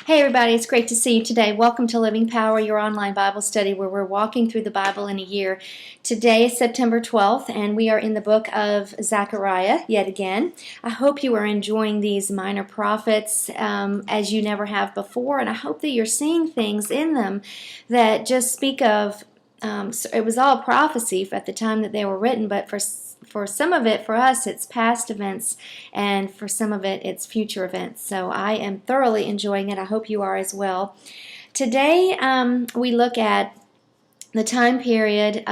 Hey everybody, it's great to see you today. Welcome to Living Power, your online Bible study where we're walking through the Bible in a year. Today is September 12th and we are in the book of Zechariah yet again. I hope you are enjoying these minor prophets as you never have before, and I hope that you're seeing things in them that just speak of, it was all prophecy at the time that they were written, but for some of it, for us, it's past events, and for some of it, it's future events. So I am thoroughly enjoying it. I hope you are as well. Today, we look at the time period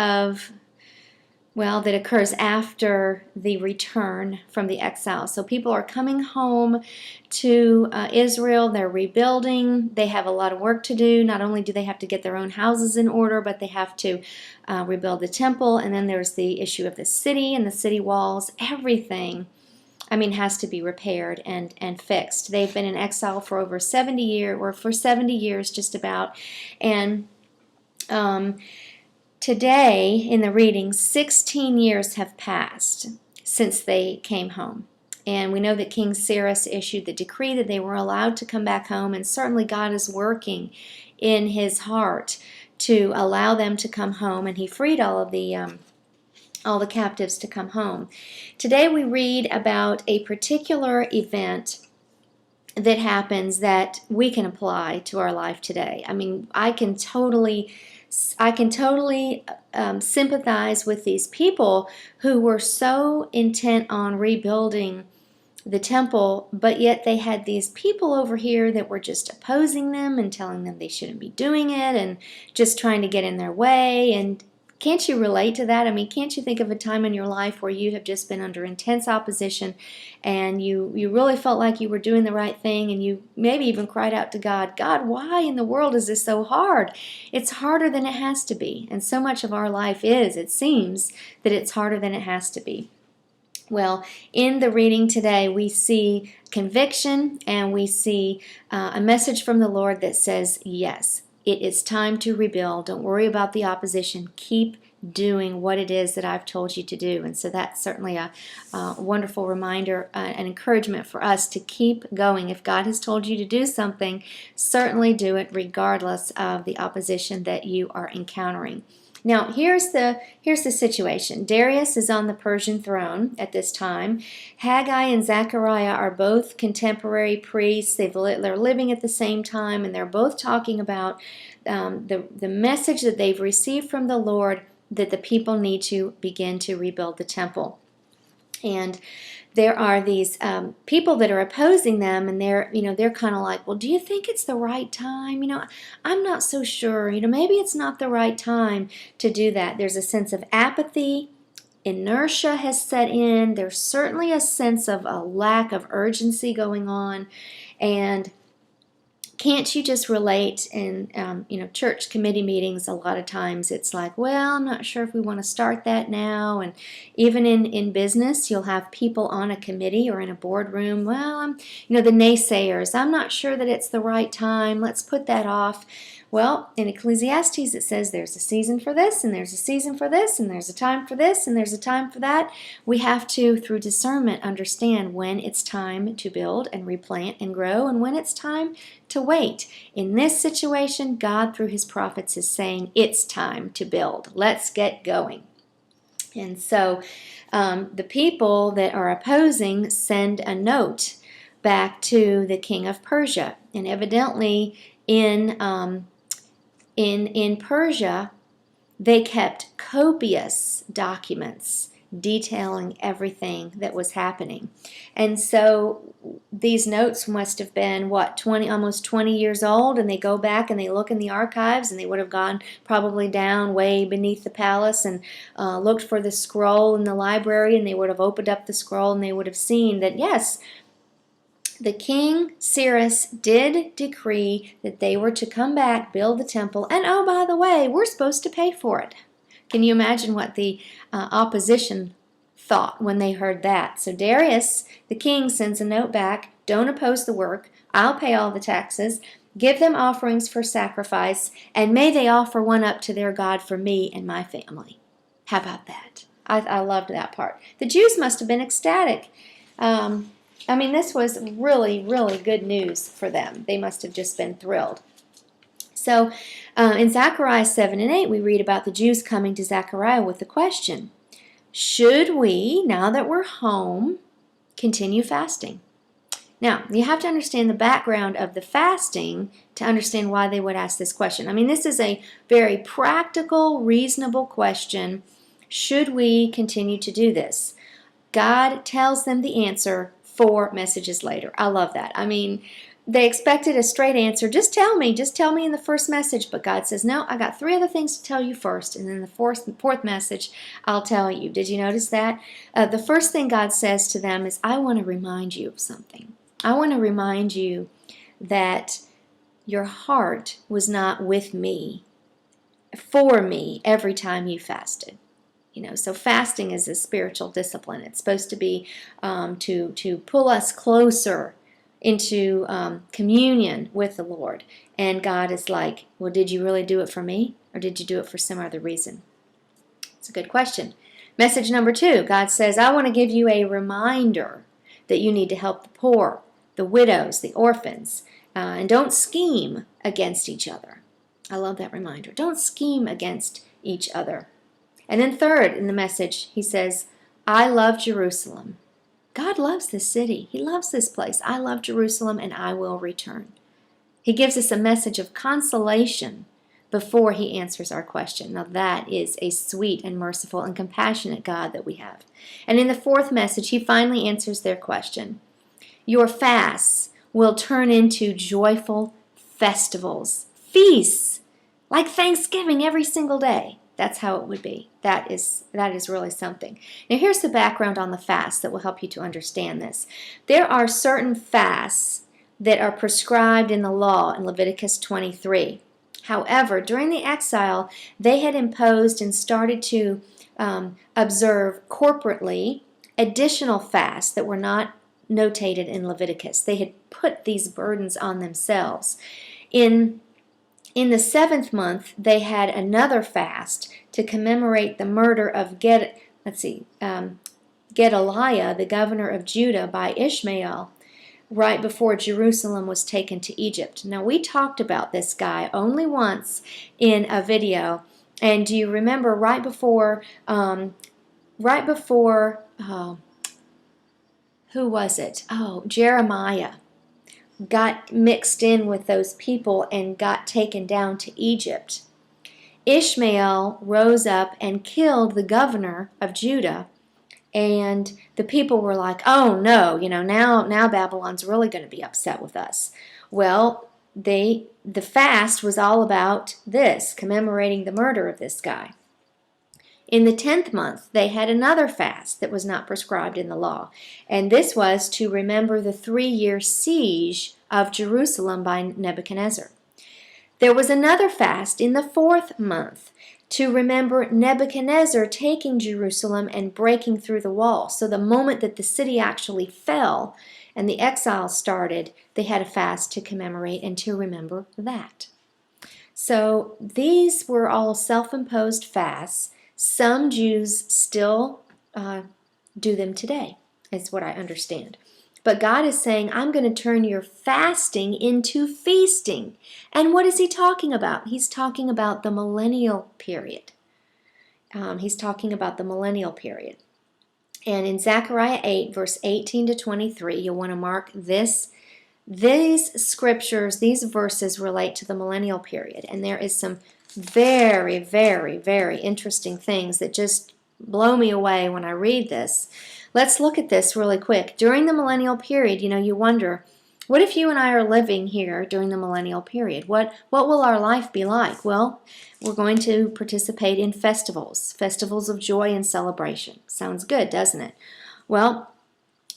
that occurs after the return from the exile. So people are coming home to Israel. They're rebuilding. They have a lot of work to do. Not only do they have to get their own houses in order, but they have to rebuild the temple. And then there's the issue of the city and the city walls. Everything, has to be repaired and fixed. They've been in exile for over 70 years, or for 70 years just about. And today, in the reading, 16 years have passed since they came home. And we know that King Cyrus issued the decree that they were allowed to come back home, and certainly God is working in his heart to allow them to come home, and he freed all the captives to come home. Today we read about a particular event that happens that we can apply to our life today. I can totally sympathize with these people who were so intent on rebuilding the temple, but yet they had these people over here that were just opposing them and telling them they shouldn't be doing it and just trying to get in their way. And can't you relate to that? Can't you think of a time in your life where you have just been under intense opposition and you really felt like you were doing the right thing, and you maybe even cried out to God, God, why in the world is this so hard? It's harder than it has to be. And so much of our life is, it seems, that it's harder than it has to be. Well, in the reading today, we see conviction, and we see a message from the Lord that says, yes, it is time to rebuild. Don't worry about the opposition. Keep doing what it is that I've told you to do. And so that's certainly a wonderful reminder, an encouragement for us to keep going. If God has told you to do something, certainly do it regardless of the opposition that you are encountering. Now, here's the situation. Darius is on the Persian throne at this time. Haggai and Zechariah are both contemporary priests. They're living at the same time, and they're both talking about the message that they've received from the Lord, that the people need to begin to rebuild the temple. And there are these people that are opposing them, and they're kind of like, well, do you think it's the right time? I'm not so sure. Maybe it's not the right time to do that. There's a sense of apathy. Inertia has set in. There's certainly a sense of a lack of urgency going on. And can't you just relate in church committee meetings? A lot of times it's like, well, I'm not sure if we want to start that now. And even in business, you'll have people on a committee or in a boardroom. Well, the naysayers, I'm not sure that it's the right time. Let's put that off. Well, in Ecclesiastes it says there's a season for this, and there's a season for this, and there's a time for this, and there's a time for that. We have to, through discernment, understand when it's time to build and replant and grow, and when it's time to wait. In this situation, God, through his prophets, is saying it's time to build. Let's get going. And so the people that are opposing send a note back to the king of Persia, and evidently in Persia, they kept copious documents detailing everything that was happening. And so these notes must have been, almost 20 years old, and they go back and they look in the archives, and they would have gone probably down way beneath the palace and looked for the scroll in the library, and they would have opened up the scroll, and they would have seen that, yes, the king Cyrus did decree that they were to come back, build the temple, and oh, by the way, we're supposed to pay for it. Can you imagine what the opposition thought when they heard that? So Darius, the king, sends a note back, don't oppose the work, I'll pay all the taxes, give them offerings for sacrifice, and may they offer one up to their God for me and my family. How about that? I loved that part. The Jews must have been ecstatic. I mean, this was really, really good news for them. They must have just been thrilled. So in Zechariah 7 and 8, we read about the Jews coming to Zechariah with the question, should we, now that we're home, continue fasting? Now, you have to understand the background of the fasting to understand why they would ask this question. I mean, this is a very practical, reasonable question. Should we continue to do this? God tells them the answer 4 messages later. I love that. I mean, they expected a straight answer. Just tell me in the first message. But God says, no, I got 3 other things to tell you first. And then the fourth message, I'll tell you. Did you notice that? The first thing God says to them is, I want to remind you of something. I want to remind you that your heart was not with me, for me, every time you fasted. You know, so fasting is a spiritual discipline. It's supposed to be to pull us closer into communion with the Lord. And God is like, well, did you really do it for me? Or did you do it for some other reason? It's a good question. Message number 2, God says, I want to give you a reminder that you need to help the poor, the widows, the orphans, and don't scheme against each other. I love that reminder. Don't scheme against each other. And then third in the message, he says, I love Jerusalem. God loves this city. He loves this place. I love Jerusalem and I will return. He gives us a message of consolation before he answers our question. Now that is a sweet and merciful and compassionate God that we have. And in the 4th message, he finally answers their question. Your fasts will turn into joyful festivals, feasts, like Thanksgiving every single day. That's how it would be. That is really something. Now here's the background on the fast that will help you to understand this. There are certain fasts that are prescribed in the law in Leviticus 23. However, during the exile, they had imposed and started to observe corporately additional fasts that were not notated in Leviticus. They had put these burdens on themselves. In the 7th month, they had another fast to commemorate the murder of Gedaliah, the governor of Judah, by Ishmael, right before Jerusalem was taken to Egypt. Now, we talked about this guy only once in a video, and do you remember right before who was it? Oh, Jeremiah got mixed in with those people and got taken down to Egypt. Ishmael rose up and killed the governor of Judah, and the people were like, oh no, now Babylon's really going to be upset with us. Well, the fast was all about this, commemorating the murder of this guy. In the 10th month, they had another fast that was not prescribed in the law, and this was to remember the 3-year siege of Jerusalem by Nebuchadnezzar. There was another fast in the 4th month to remember Nebuchadnezzar taking Jerusalem and breaking through the wall. So the moment that the city actually fell and the exile started, they had a fast to commemorate and to remember that. So these were all self-imposed fasts. Some Jews still do them today, is what I understand. But God is saying, I'm going to turn your fasting into feasting. And what is he talking about? He's talking about the millennial period. He's talking about the millennial period. And in Zechariah 8, verse 18 to 23, you'll want to mark this. These scriptures, these verses relate to the millennial period. And there is some very, very, very interesting things that just blow me away when I read this. Let's look at this really quick. During the millennial period, you wonder, what if you and I are living here during the millennial period? What will our life be like? Well, we're going to participate in festivals of joy and celebration. Sounds good, doesn't it? Well,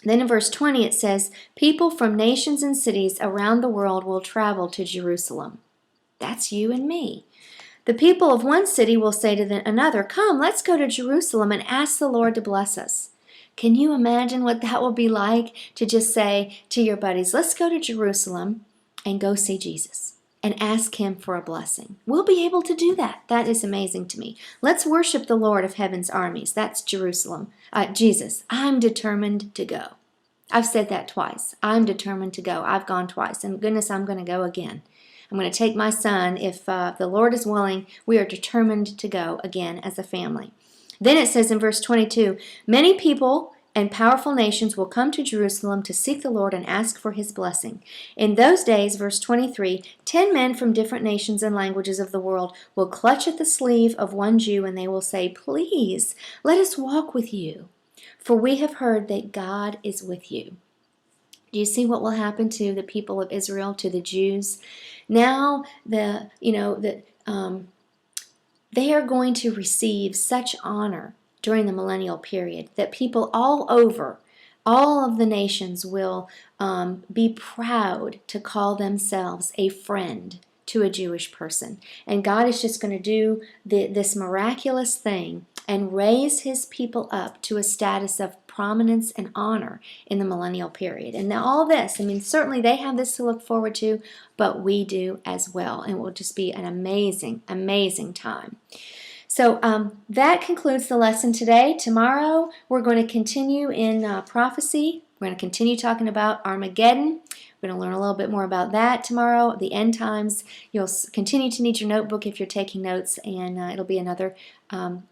then in verse 20 it says, people from nations and cities around the world will travel to Jerusalem. That's you and me. The people of one city will say to another, come, let's go to Jerusalem and ask the Lord to bless us. Can you imagine what that will be like to just say to your buddies, let's go to Jerusalem and go see Jesus and ask him for a blessing? We'll be able to do that. That is amazing to me. Let's worship the Lord of heaven's armies. That's Jerusalem. Jesus, I'm determined to go. I've said that twice. I'm determined to go. I've gone twice, and goodness, I'm going to go again. I'm going to take my son. If the Lord is willing, we are determined to go again as a family. Then it says in verse 22, many people and powerful nations will come to Jerusalem to seek the Lord and ask for his blessing. In those days, verse 23, 10 men from different nations and languages of the world will clutch at the sleeve of one Jew, and they will say, please, let us walk with you, for we have heard that God is with you. Do you see what will happen to the people of Israel, to the Jews? Now they are going to receive such honor during the millennial period that people all over, all of the nations will be proud to call themselves a friend to a Jewish person. And God is just going to do this miraculous thing and raise his people up to a status of prominence and honor in the millennial period. And now all this, I mean, certainly they have this to look forward to, but we do as well. And it will just be an amazing, amazing time. So that concludes the lesson today. Tomorrow we're going to continue in prophecy. We're going to continue talking about Armageddon. We're going to learn a little bit more about that tomorrow, the end times. You'll continue to need your notebook if you're taking notes, and it'll be another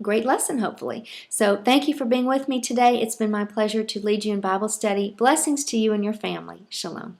great lesson, hopefully. So thank you for being with me today. It's been my pleasure to lead you in Bible study. Blessings to you and your family. Shalom.